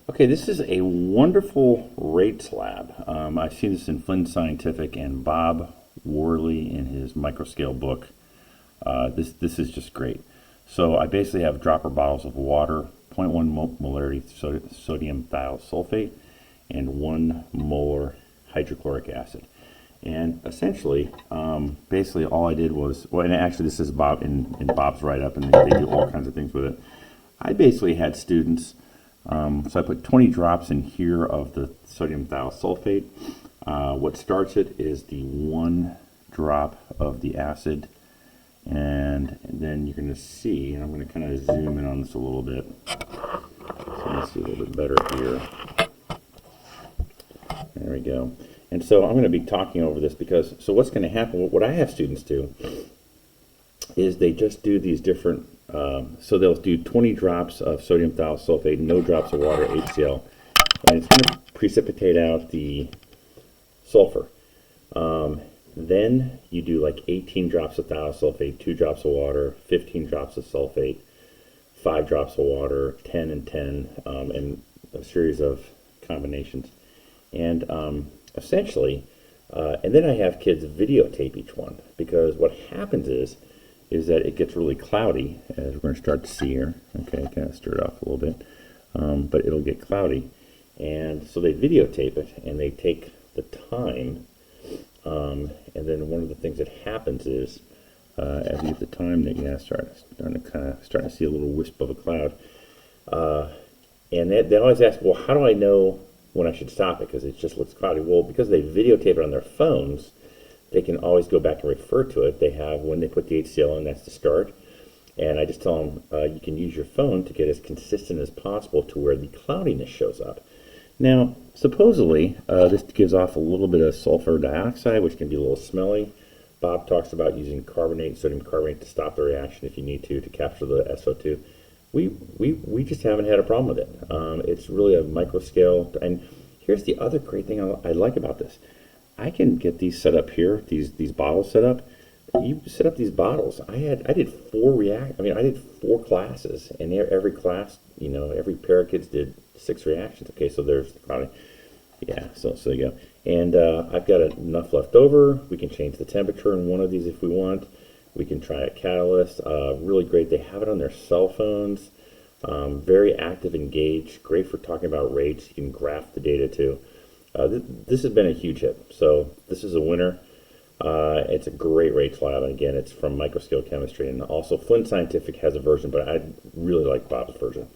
Okay, this is a wonderful rates lab. I've seen this in Flynn Scientific and Bob Worley in his Microscale book. This is just great. So I basically have dropper bottles of water, 0.1 molarity sodium thiosulfate, and 1 molar hydrochloric acid. And essentially, basically all I did was, well, and actually this is Bob in Bob's write-up, and they do all kinds of things with it. I basically had students. So I put 20 drops in here of the sodium thiosulfate. What starts it is the 1 drop of the acid, and then you're going to see, and I'm going to kind of zoom in on this a little bit, so you see a little bit better here. There we go. And so I'm going to be talking over this because, so what's going to happen, what I have students do, is they just do these different, so they'll do 20 drops of sodium thiosulfate, no drops of water, HCl, and it's going to precipitate out the sulfur. Then you do like 18 drops of thiosulfate, 2 drops of water, 15 drops of sulfate, 5 drops of water, 10 and 10, and a series of combinations. And essentially, and then I have kids videotape each one, because what happens is that it gets really cloudy, as we're going to start to see here. Okay, kind of stir it off a little bit, but it'll get cloudy. And so they videotape it, and they take the time, and then one of the things that happens is, as you get the time, that starting to see a little wisp of a cloud. And they always ask, well, how do I know when I should stop it, because it just looks cloudy? Well, because they videotape it on their phones, they can always go back and refer to it. They have, when they put the HCl in, that's the start. And I just tell them, you can use your phone to get as consistent as possible to where the cloudiness shows up. Now, supposedly, this gives off a little bit of sulfur dioxide, which can be a little smelly. Bob talks about using carbonate, sodium carbonate, to stop the reaction if you need to capture the SO2. We just haven't had a problem with it. It's really a microscale. And here's the other great thing I like about this. I can get these set up here, these bottles set up. You set up these bottles. I did 4 classes, and every class, every pair of kids did 6 reactions. Okay, so there's the cloudy. Yeah, so there you go. And I've got enough left over. We can change the temperature in one of these if we want. We can try a catalyst. Really great. They have it on their cell phones. Very active, engaged. Great for talking about rates. You can graph the data too. This has been a huge hit. So this is a winner. It's a great rates lab, and again, it's from Microscale Chemistry, and also Flynn Scientific has a version, but I really like Bob's version.